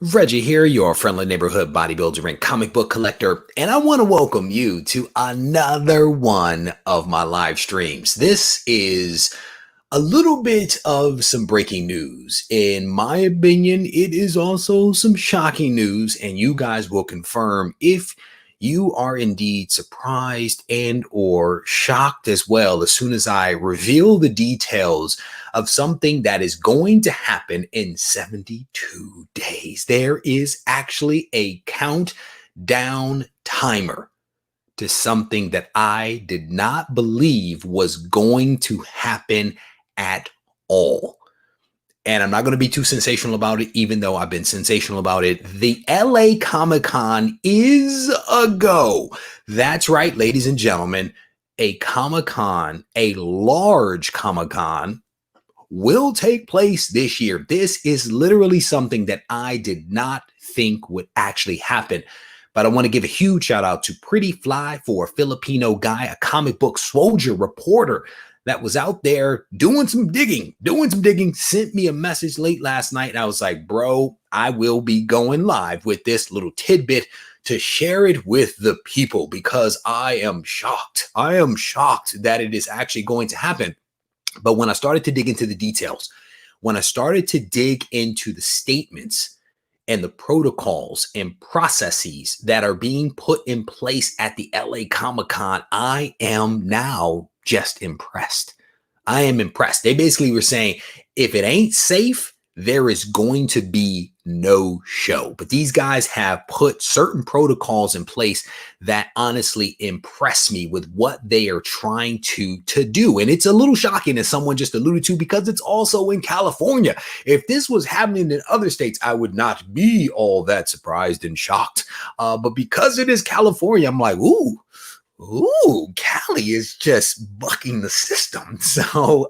Regie here, your friendly neighborhood bodybuilder and comic book collector, and I want to welcome you to another one of my live streams. This is a little bit of some breaking news. In my opinion, it is also some shocking news, and you guys will confirm if you are indeed surprised and or shocked as well as soon as I reveal the details of something that is going to happen in 72 days. There is actually a countdown timer to something that I did not believe was going to happen at all. And I'm not going to be too sensational about it, even though I've been sensational about it. The LA Comic-Con is a go. That's right, ladies and gentlemen. A Comic-Con, a large Comic-Con, will take place this year. This is literally something that I did not think would actually happen. But I want to give a huge shout out to Pretty Fly for a Filipino guy, a comic book soldier reporter that was out there doing some digging, sent me a message late last night. And I was like, bro, I will be going live with this little tidbit to share it with the people because I am shocked. I am shocked that it is actually going to happen. But when I started to dig into the details, when I started to dig into the statements and the protocols and processes that are being put in place at the LA Comic-Con, I am now just impressed. I am impressed. They basically were saying, if it ain't safe, there is going to be no show. But these guys have put certain protocols in place that honestly impress me with what they are trying to do. And it's a little shocking, as someone just alluded to, because it's also in California. If this was happening in other states, I would not be all that surprised and shocked. But because it is California, I'm like, ooh, Cali is just bucking the system. So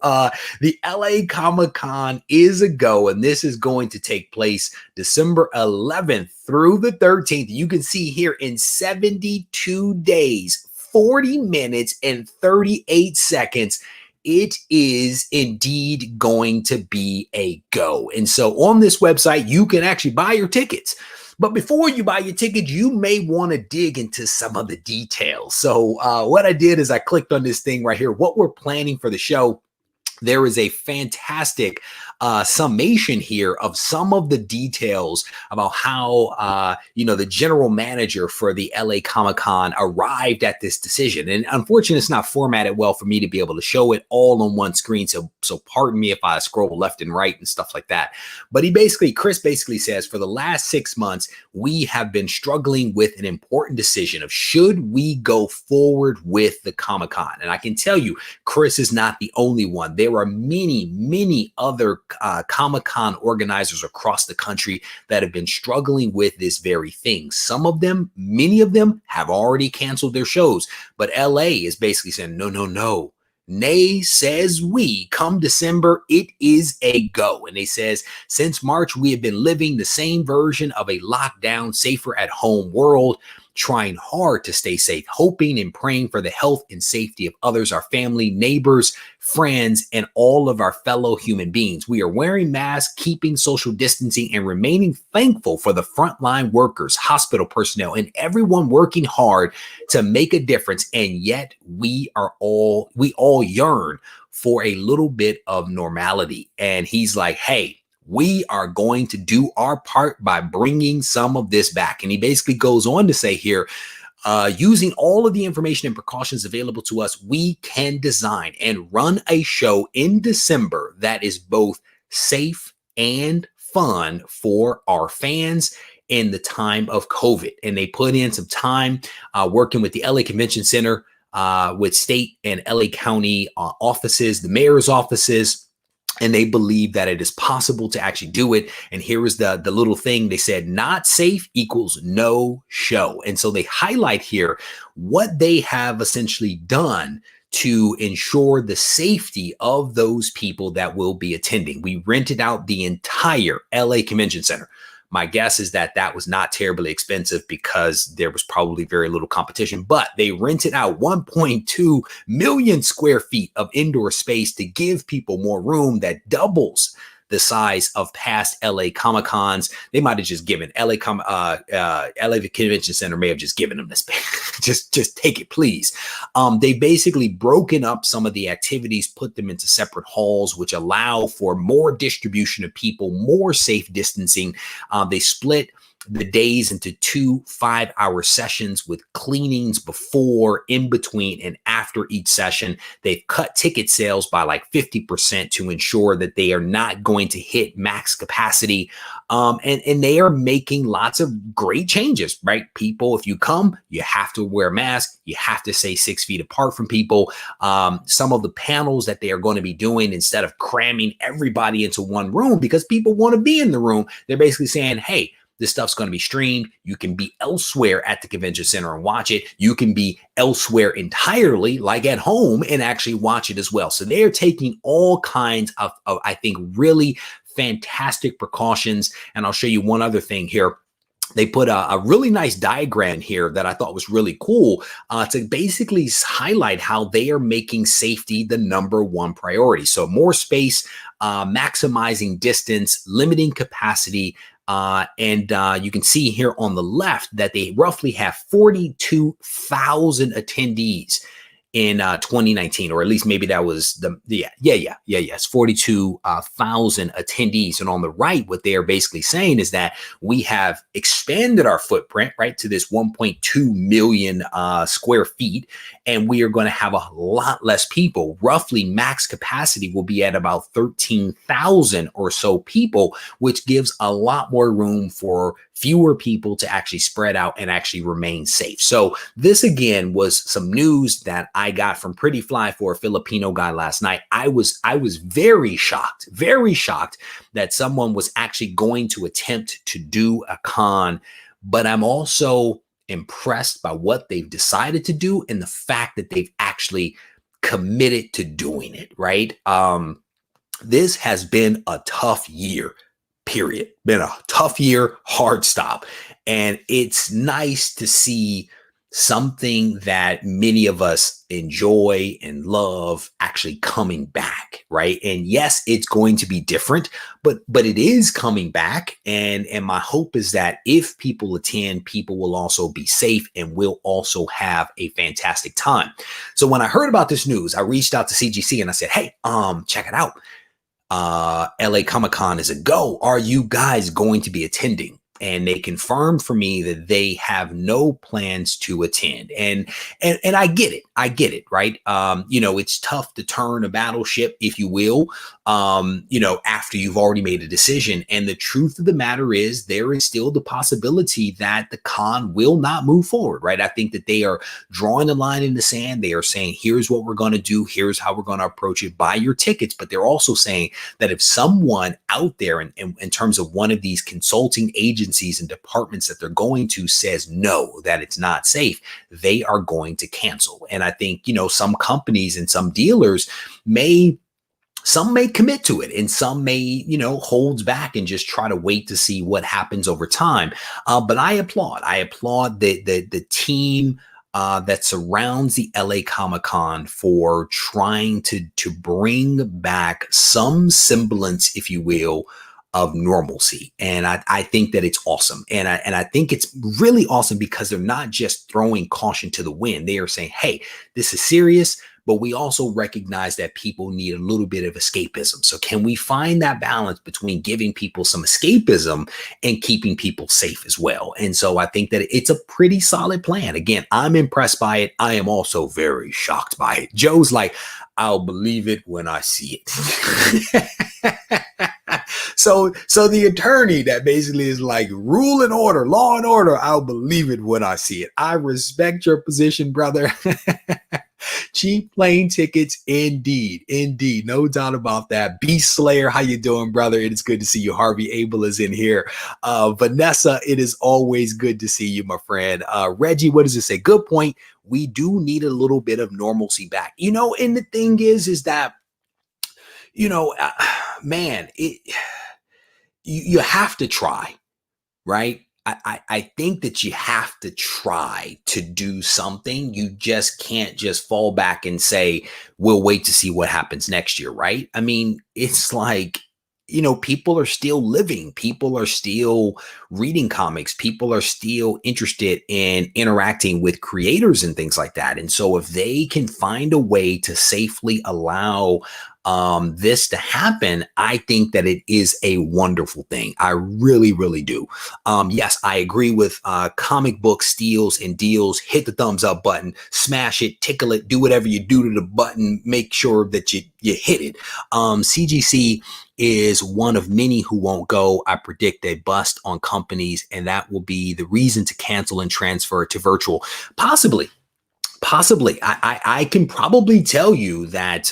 the LA Comic-Con is a go, and this is going to take place December 11th through the 13th. You can see here in 72 days, 40 minutes and 38 seconds. It is indeed going to be a go. And so on this website, you can actually buy your tickets. But before you buy your ticket, you may want to dig into some of the details. So what I did is I clicked on this thing right here, what we're planning for the show. There is a fantastic summation here of some of the details about how, the general manager for the LA Comic-Con arrived at this decision. And unfortunately, it's not formatted well for me to be able to show it all on one screen. So pardon me if I scroll left and right and stuff like that. But Chris basically says, for the last 6 months, we have been struggling with an important decision of should we go forward with the Comic-Con. And I can tell you, Chris is not the only one. There are many other Comic-Con organizers across the country that have been struggling with this very thing. Many of them have already canceled their shows, but LA is basically saying, no. Nay, says we. Come December, it is a go. And they says, since March, we have been living the same version of a lockdown, safer at home world, trying hard to stay safe, hoping and praying for the health and safety of others, our family, neighbors, friends, and all of our fellow human beings. We are wearing masks, keeping social distancing, and remaining thankful for the frontline workers, hospital personnel, and everyone working hard to make a difference. And yet we all yearn for a little bit of normality. And he's like, hey, we are going to do our part by bringing some of this back. And he basically goes on to say here, using all of the information and precautions available to us, we can design and run a show in December that is both safe and fun for our fans in the time of COVID. And they put in some time working with the LA Convention Center, with state and LA County offices, the mayor's offices. And they believe that it is possible to actually do it. And here is the little thing. They said, not safe equals no show. And so they highlight here what they have essentially done to ensure the safety of those people that will be attending. We rented out the entire LA Convention Center. My guess is that that was not terribly expensive because there was probably very little competition, but they rented out 1.2 million square feet of indoor space to give people more room that doubles the size of past LA Comic Cons. They might have just given LA Convention Center may have just given them this. just take it, please. They basically broken up some of the activities, put them into separate halls, which allow for more distribution of people, more safe distancing. They split the days into 2 5-hour sessions with cleanings before, in between, and after each session. They've cut ticket sales by like 50% to ensure that they are not going to hit max capacity. And they are making lots of great changes, right? People, if you come, you have to wear a mask. You have to stay 6 feet apart from people. Some of the panels that they are going to be doing, instead of cramming everybody into one room because people want to be in the room, they're basically saying, hey, this stuff's going to be streamed. You can be elsewhere at the convention center and watch it. You can be elsewhere entirely, like at home, and actually watch it as well. So they're taking all kinds of I think, really fantastic precautions. And I'll show you one other thing here. They put a really nice diagram here that I thought was really cool to basically highlight how they are making safety the #1 priority. So more space, maximizing distance, limiting capacity. And you can see here on the left that they roughly have 42,000 attendees in 2019, or at least maybe that was it's 42,000 attendees. And on the right, what they are basically saying is that we have expanded our footprint, right, to this 1.2 million square feet, and we are going to have a lot less people. Roughly max capacity will be at about 13,000 or so people, which gives a lot more room for fewer people to actually spread out and actually remain safe. So this again was some news that I got from Pretty Fly for a Filipino guy last night. I was very shocked that someone was actually going to attempt to do a con, but I'm also impressed by what they've decided to do and the fact that they've actually committed to doing it, right? This has been a tough year. Period. Been a tough year, hard stop. And it's nice to see something that many of us enjoy and love actually coming back, right? And yes, it's going to be different, but it is coming back. And my hope is that if people attend, people will also be safe and will also have a fantastic time. So when I heard about this news, I reached out to CGC and I said, hey, check it out. LA Comic Con is a go. Are you guys going to be attending? And they confirmed for me that they have no plans to attend. And I get it. Right. It's tough to turn a battleship, if you will, after you've already made a decision. And the truth of the matter is there is still the possibility that the con will not move forward. Right. I think that they are drawing a line in the sand. They are saying, here's what we're going to do. Here's how we're going to approach it. Buy your tickets. But they're also saying that if someone out there in terms of one of these consulting agencies and departments that they're going to says no, that it's not safe, they are going to cancel. And I think, some companies and some dealers some may commit to it and some may, holds back and just try to wait to see what happens over time. But I applaud the team that surrounds the LA Comic Con for trying to bring back some semblance, if you will, of normalcy. And I think that it's awesome. And I think it's really awesome because they're not just throwing caution to the wind. They are saying, hey, this is serious, but we also recognize that people need a little bit of escapism. So can we find that balance between giving people some escapism and keeping people safe as well? And so I think that it's a pretty solid plan. Again, I'm impressed by it. I am also very shocked by it. Joe's like, I'll believe it when I see it. So the attorney that basically is like rule and order, law and order, I'll believe it when I see it. I respect your position, brother. Cheap plane tickets, indeed. No doubt about that. Beast Slayer, how you doing, brother? It is good to see you. Harvey Abel is in here. Vanessa, it is always good to see you, my friend. Reggie, what does it say? Good point. We do need a little bit of normalcy back. And the thing is that, man, you have to try, right? I think that you have to try to do something. You just can't just fall back and say, we'll wait to see what happens next year, right? I mean, it's like, people are still living, people are still reading comics, people are still interested in interacting with creators and things like that. And so if they can find a way to safely allow this to happen, I think that it is a wonderful thing. I really, really do. Yes, I agree with comic book steals and deals. Hit the thumbs up button, smash it, tickle it, do whatever you do to the button. Make sure that you hit it. CGC is one of many who won't go. I predict a bust on companies, and that will be the reason to cancel and transfer to virtual. Possibly. I can probably tell you that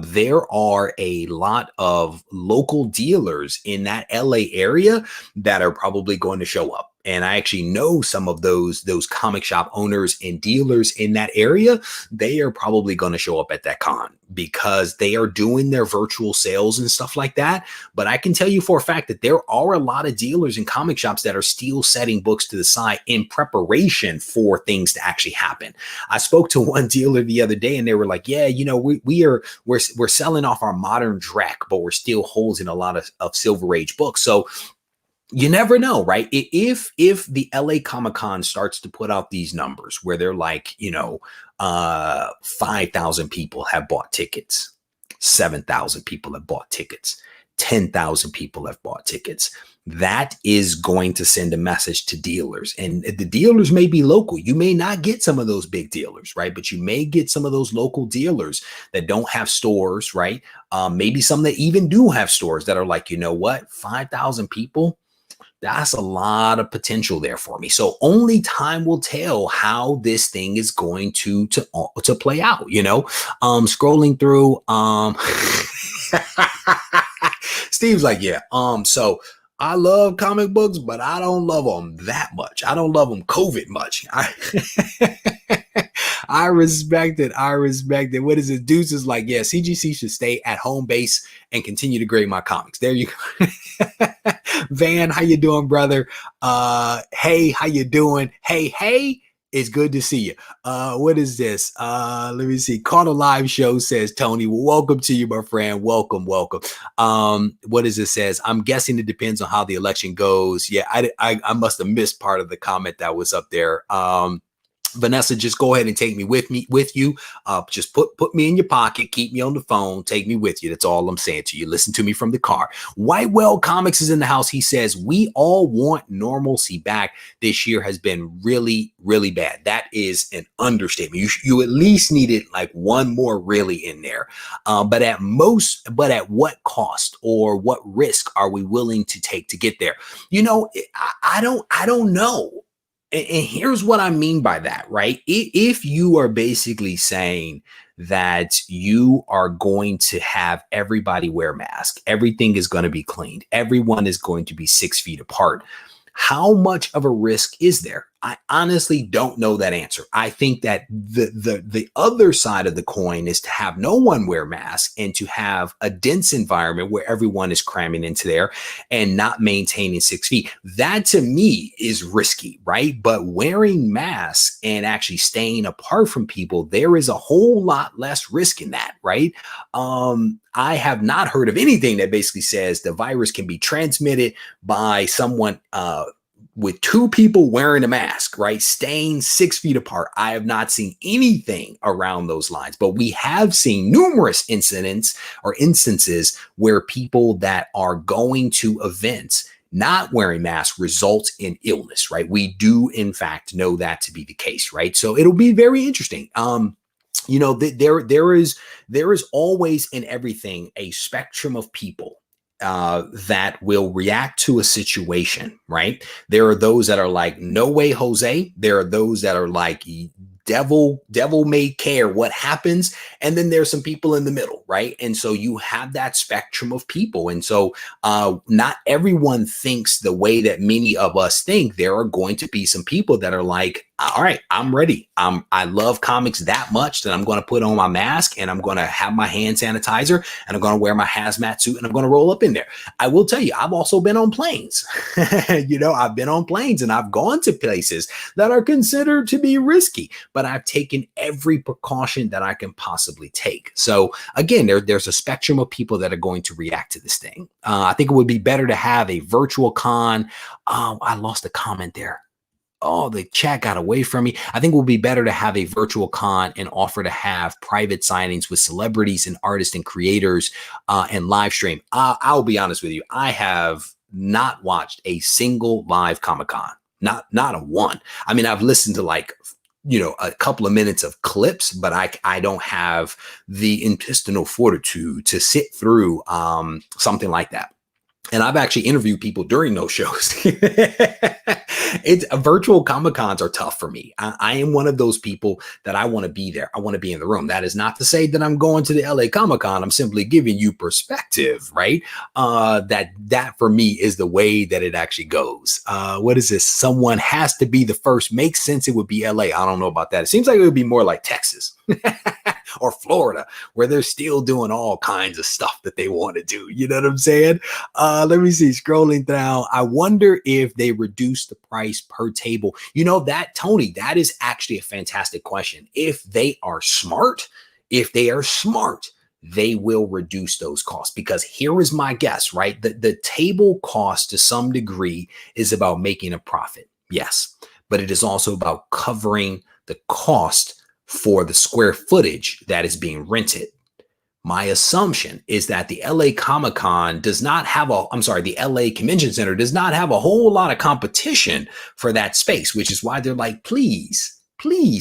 there are a lot of local dealers in that LA area that are probably going to show up. And I actually know some of those comic shop owners and dealers in that area. They are probably going to show up at that con because they are doing their virtual sales and stuff like that. But I can tell you for a fact that there are a lot of dealers and comic shops that are still setting books to the side in preparation for things to actually happen. I spoke to one dealer the other day and they were like, yeah, we're selling off our modern Drek, but we're still holding a lot of Silver Age books. So you never know, right? If the LA Comic Con starts to put out these numbers where they're like, 5,000 people have bought tickets, 7,000 people have bought tickets, 10,000 people have bought tickets, that is going to send a message to dealers. And the dealers may be local. You may not get some of those big dealers, right? But you may get some of those local dealers that don't have stores, right? Maybe some that even do have stores that are like, you know what, 5,000 people, that's a lot of potential there for me. So only time will tell how this thing is going to play out, scrolling through, Steve's like, yeah, so I love comic books, but I don't love them that much. I don't love them COVID much. I respect it. What is it? Deuce is like, yeah, CGC should stay at home base and continue to grade my comics. There you go. Van, how you doing, brother? Hey, how you doing? Hey, it's good to see you. What is this? Let me see. Caught a live show, says Tony. Well, welcome to you, my friend. Welcome. What is it says? I'm guessing it depends on how the election goes. Yeah, I must have missed part of the comment that was up there. Vanessa, just go ahead and take me with you. Just put me in your pocket, keep me on the phone, take me with you. That's all I'm saying to you. Listen to me from the car. Whitewell Comics is in the house. He says, we all want normalcy back. This year has been really, really bad. That is an understatement. You at least needed like one more really in there. But at what cost or what risk are we willing to take to get there? I don't know. And here's what I mean by that, right? If you are basically saying that you are going to have everybody wear masks, everything is going to be cleaned, everyone is going to be 6 feet apart, how much of a risk is there? I honestly don't know that answer. I think that the other side of the coin is to have no one wear masks and to have a dense environment where everyone is cramming into there and not maintaining 6 feet. That to me is risky, right? But wearing masks and actually staying apart from people, there is a whole lot less risk in that, right? I have not heard of anything that basically says the virus can be transmitted by someone with two people wearing a mask, right? Staying 6 feet apart. I have not seen anything around those lines, but we have seen numerous instances where people that are going to events not wearing masks results in illness, right? We do in fact know that to be the case, right? So it'll be very interesting. There is always in everything a spectrum of people that will react to a situation, right? There are those that are like, no way, Jose. There are those that are like, devil may care what happens. And then there's some people in the middle, right? And so you have that spectrum of people. And so not everyone thinks the way that many of us think. There are going to be some people that are like, all right, I'm ready. I love comics that much that I'm going to put on my mask and I'm going to have my hand sanitizer and I'm going to wear my hazmat suit and I'm going to roll up in there. I will tell you, I've also been on planes. I've been on planes and I've gone to places that are considered to be risky, but I've taken every precaution that I can possibly take. So again, there's a spectrum of people that are going to react to this thing. I think it would be better to have a virtual con. I lost a comment there. Oh, the chat got away from me. I think it would be better to have a virtual con and offer to have private signings with celebrities and artists and creators and live stream. I'll be honest with you. I have not watched a single live Comic-Con, not a one. I mean, I've listened to a couple of minutes of clips, but I don't have the intestinal fortitude to sit through something like that. And I've actually interviewed people during those shows. It's virtual Comic-Cons are tough for me. I am one of those people that I want to be there. I want to be in the room. That is not to say that I'm going to the LA Comic-Con. I'm simply giving you perspective, right? That for me is the way that it actually goes. What is this? Someone has to be the first. Makes sense. It would be LA. I don't know about that. It seems like it would be more like Texas or Florida, where they're still doing all kinds of stuff that they want to do. You know what I'm saying? Let me see. Scrolling down. I wonder if they reduce the price per table. Tony, that is actually a fantastic question. If they are smart, they will reduce those costs, because here is my guess, right? The table cost to some degree is about making a profit. Yes, but it is also about covering the cost for the square footage that is being rented. My assumption is that the LA Comic-Con the LA Convention Center does not have a whole lot of competition for that space, which is why they're like, please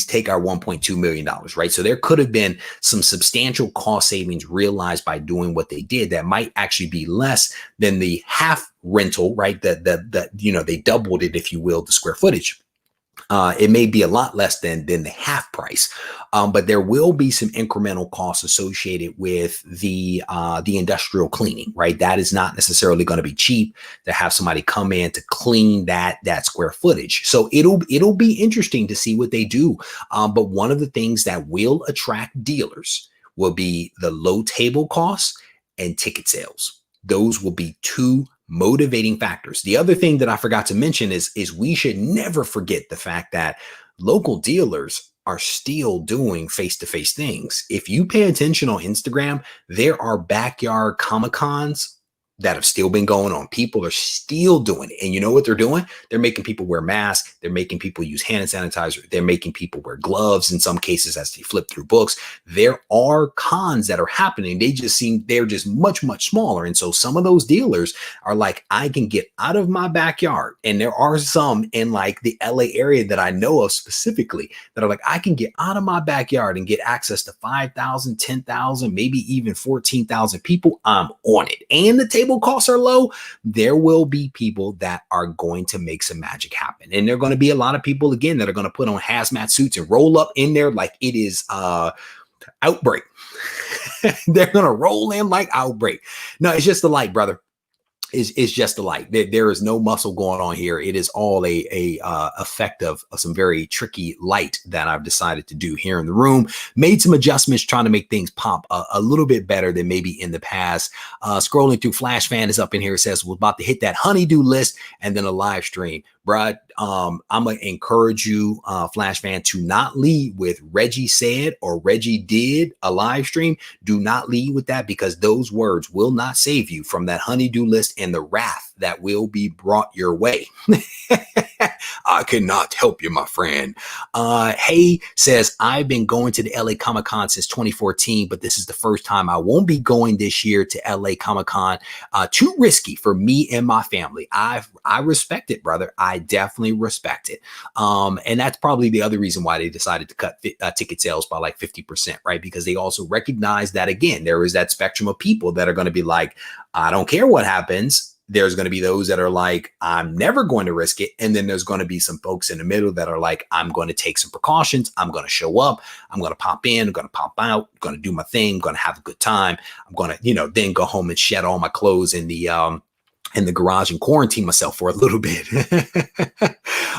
take our $1.2 million, right? So there could have been some substantial cost savings realized by doing what they did that might actually be less than the half rental, right? They doubled it, if you will, the square footage. It may be a lot less than the half price, but there will be some incremental costs associated with the industrial cleaning, right? That is not necessarily going to be cheap to have somebody come in to clean that square footage. So it'll be interesting to see what they do. But one of the things that will attract dealers will be the low table costs and ticket sales. Those will be two motivating factors. The other thing that I forgot to mention is we should never forget the fact that local dealers are still doing face-to-face things. If you pay attention on Instagram, there are backyard Comic-Cons that have still been going on. People are still doing it. And you know what they're doing? They're making people wear masks. They're making people use hand sanitizer. They're making people wear gloves in some cases as they flip through books. There are cons that are happening. They're just much, much smaller. And so some of those dealers are like, I can get out of my backyard. And there are some in like the LA area that I know of specifically that are like, I can get out of my backyard and get access to 5,000, 10,000, maybe even 14,000 people. I'm on it. And the table costs are low. There will be people that are going to make some magic happen. And there are going to be a lot of people, again, that are going to put on hazmat suits and roll up in there like it is Outbreak. They're going to roll in like Outbreak. No, it's just the light, brother. Is just the light. There is no muscle going on here. It is all a effect of some very tricky light that I've decided to do here in the room. Made some adjustments trying to make things pop a little bit better than maybe in the past. Scrolling through, Flash Fan is up in here. It says we're about to hit that honeydew list and then a live stream. Bruh, I'm going to encourage you, Flash Fan, to not lead with Regie said or Regie did a live stream. Do not lead with that, because those words will not save you from that honeydew list and the wrath that will be brought your way. I cannot help you, my friend. Hey says, I've been going to the LA Comic Con since 2014, but this is the first time. I won't be going this year to LA Comic Con. Too risky for me and my family. I respect it, brother. I definitely respect it. And that's probably the other reason why they decided to cut ticket sales by like 50%, right? Because they also recognize that, again, there is that spectrum of people that are going to be like, I don't care what happens. There's going to be those that are like, I'm never going to risk it. And then there's going to be some folks in the middle that are like, I'm going to take some precautions. I'm going to show up. I'm going to pop in. I'm going to pop out. I'm going to do my thing. I'm going to have a good time. I'm going to, then go home and shed all my clothes in the in the garage and quarantine myself for a little bit.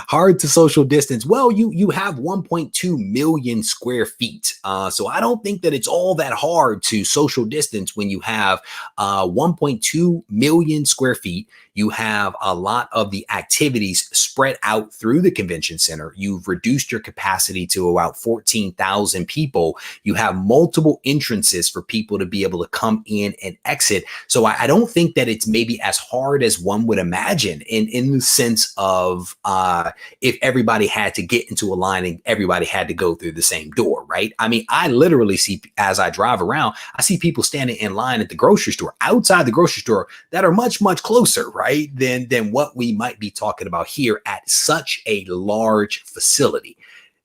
Hard to social distance. Well, you have 1.2 million square feet. So I don't think that it's all that hard to social distance when you have 1.2 million square feet. You have a lot of the activities spread out through the convention center. You've reduced your capacity to about 14,000 people. You have multiple entrances for people to be able to come in and exit. So I don't think that it's maybe as hard as one would imagine in the sense of if everybody had to get into a line and everybody had to go through the same door, right? I mean, I literally see, as I drive around, I see people standing in line at the grocery store, outside the grocery store, that are much, much closer, right, than what we might be talking about here at such a large facility.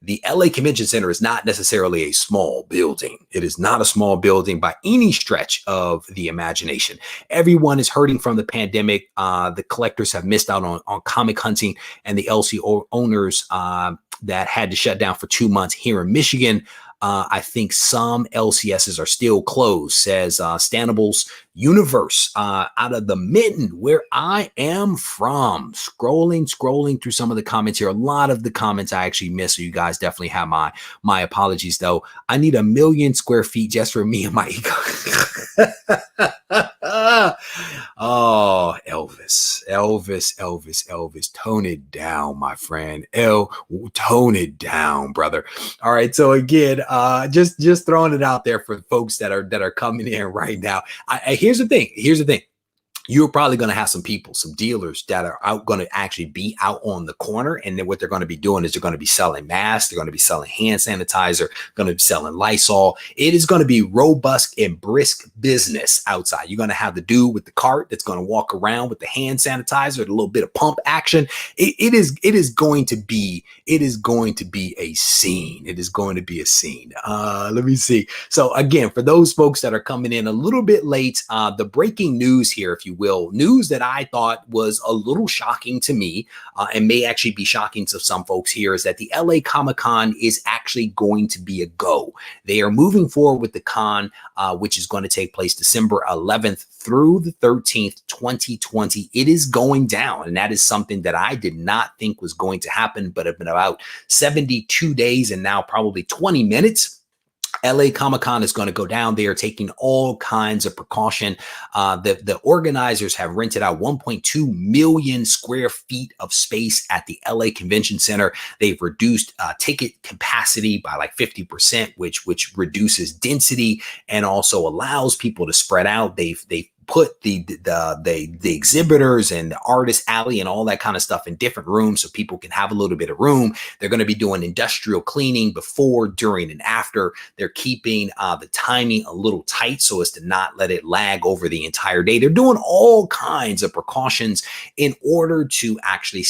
The LA Convention Center is not necessarily a small building. It is not a small building by any stretch of the imagination. Everyone is hurting from the pandemic. The collectors have missed out on comic hunting, and the LC owners that had to shut down for 2 months here in Michigan. I think some LCSs are still closed, says Stanables Universe out of the Mitten, where I am from. Scrolling through some of the comments here. A lot of the comments I actually missed, so you guys definitely have my apologies, though. I need 1 million square feet just for me and my ego. Oh, Elvis, tone it down, my friend. Tone it down, brother. All right, so again, just throwing it out there for folks that are coming in right now. Here's the thing. You're probably going to have some people, some dealers that are going to actually be out on the corner. And then what they're going to be doing is they're going to be selling masks. They're going to be selling hand sanitizer, going to be selling Lysol. It is going to be robust and brisk business outside. You're going to have the dude with the cart that's going to walk around with the hand sanitizer, a little bit of pump action. It is going to be a scene. It is going to be a scene. Let me see. So again, for those folks that are coming in a little bit late, the breaking news here, if you will, news that I thought was a little shocking to me and may actually be shocking to some folks here, is that the LA Comic Con is actually going to be a go. They are moving forward with the con, which is going to take place December 11th through the 13th, 2020. It is going down, and that is something that I did not think was going to happen, but have been about 72 days and now probably 20 minutes. LA Comic Con is going to go down. They are taking all kinds of precaution. The organizers have rented out 1.2 million square feet of space at the LA Convention Center. They've reduced ticket capacity by like 50%, which reduces density and also allows people to spread out. They've put the exhibitors and the artist alley and all that kind of stuff in different rooms so people can have a little bit of room. They're going to be doing industrial cleaning before, during, and after. They're keeping the timing a little tight so as to not let it lag over the entire day. They're doing all kinds of precautions in order to actually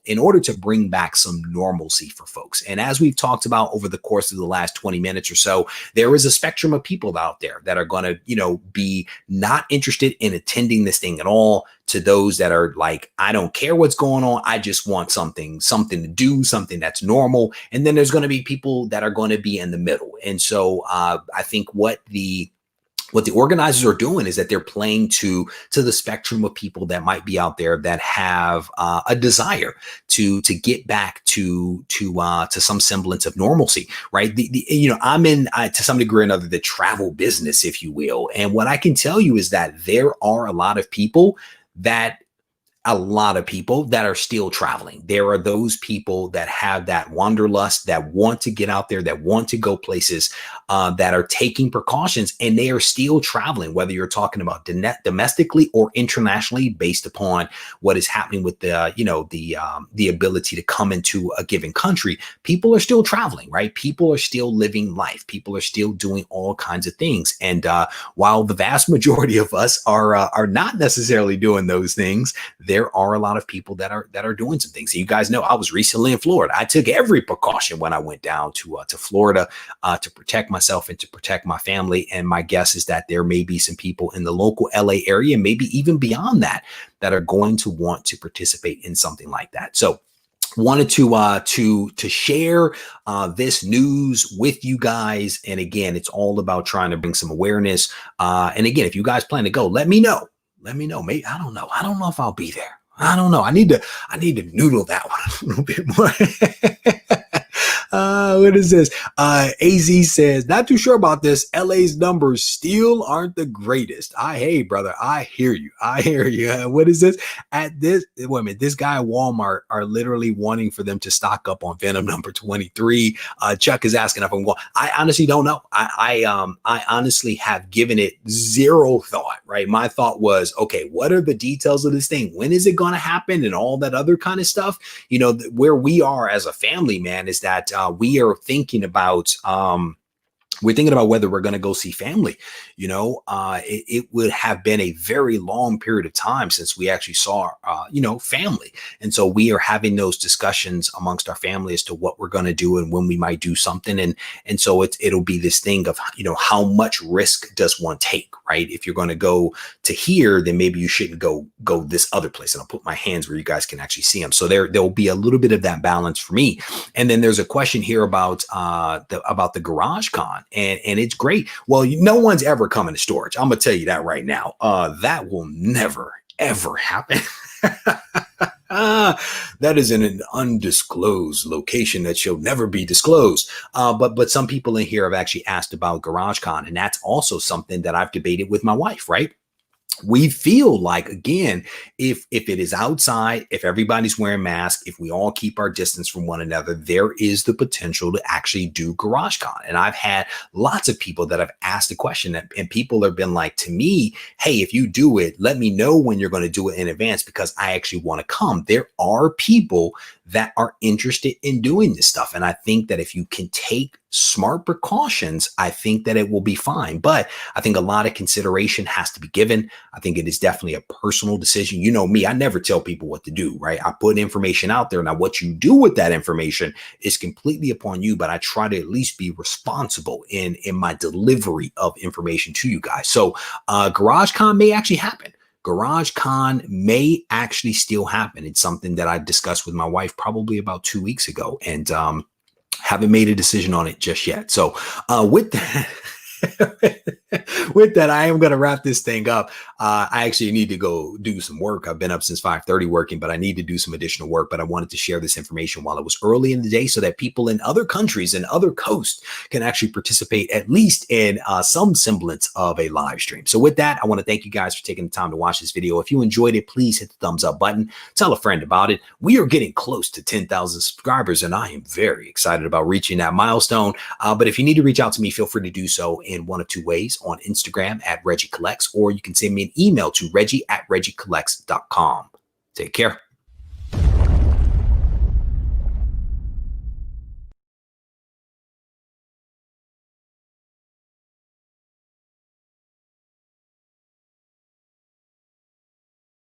in order to bring back some normalcy for folks. And as we've talked about over the course of the last 20 minutes or so, there is a spectrum of people out there that are going to, be not interested in attending this thing at all, to those that are like, I don't care what's going on. I just want something to do, something that's normal. And then there's going to be people that are going to be in the middle. And so I think what the organizers are doing is that they're playing to the spectrum of people that might be out there that have a desire to get back to some semblance of normalcy, right? I'm in to some degree or another the travel business, if you will, and what I can tell you is that there are a lot of people that are still traveling. There are those people that have that wanderlust, that want to get out there, that want to go places, that are taking precautions, and they are still traveling, whether you're talking about domestically or internationally, based upon what is happening with the ability to come into a given country. People are still traveling, right? People are still living life. People are still doing all kinds of things. And while the vast majority of us are not necessarily doing those things, there are a lot of people that are doing some things. So you guys know I was recently in Florida. I took every precaution when I went down to Florida to protect myself and to protect my family. And my guess is that there may be some people in the local LA area, maybe even beyond that are going to want to participate in something like that. So wanted to share this news with you guys. And again, it's all about trying to bring some awareness. And again, if you guys plan to go, let me know. let me know. Maybe I don't know. I don't know if I'll be there. I don't know. I need to noodle that one a little bit more. What is this? AZ says, not too sure about this. LA's numbers still aren't the greatest. Hey, brother, I hear you. I hear you. What is this? At this, wait a minute, this guy at Walmart are literally wanting for them to stock up on Venom number 23. Chuck is asking if I'm going. I honestly don't know. I honestly have given it zero thought, right? My thought was, okay, what are the details of this thing? When is it going to happen? And all that other kind of stuff. You know, where we are as a family, man, is that we are thinking about whether we're going to go see family. You know, it would have been a very long period of time since we actually saw, family. And so we are having those discussions amongst our family as to what we're going to do and when we might do something. And so it'll be this thing of, how much risk does one take, right? If you're going to go to here, then maybe you shouldn't go this other place. And I'll put my hands where you guys can actually see them. So there'll be a little bit of that balance for me. And then there's a question here about the Garage Con, and it's great. Well, no one's ever coming to storage. I'm gonna tell you that right now. That will never ever happen. That is in an undisclosed location that shall never be disclosed. But some people in here have actually asked about GarageCon, and that's also something that I've debated with my wife, right? We feel like, again, if it is outside, if everybody's wearing masks, if we all keep our distance from one another, there is the potential to actually do GarageCon. And I've had lots of people that have asked the question, and people have been like to me, hey, if you do it, let me know when you're going to do it in advance, because I actually want to come. There are people that are interested in doing this stuff. And I think that if you can take smart precautions, I think that it will be fine. But I think a lot of consideration has to be given. I think it is definitely a personal decision. You know me, I never tell people what to do, right? I put information out there. Now, what you do with that information is completely upon you, but I try to at least be responsible in my delivery of information to you guys. So GarageCon may actually happen. GarageCon may actually still happen. It's something that I discussed with my wife probably about 2 weeks ago, and haven't made a decision on it just yet. So with that, I am going to wrap this thing up. I actually need to go do some work. I've been up since 5:30 working, but I need to do some additional work. But I wanted to share this information while it was early in the day so that people in other countries and other coasts can actually participate at least in some semblance of a live stream. So with that, I want to thank you guys for taking the time to watch this video. If you enjoyed it, please hit the thumbs up button. Tell a friend about it. We are getting close to 10,000 subscribers, and I am very excited about reaching that milestone. But if you need to reach out to me, feel free to do so in one of two ways: on Instagram at Regie Collects, or you can send me an email to Regie@RegieCollects.com. Take care.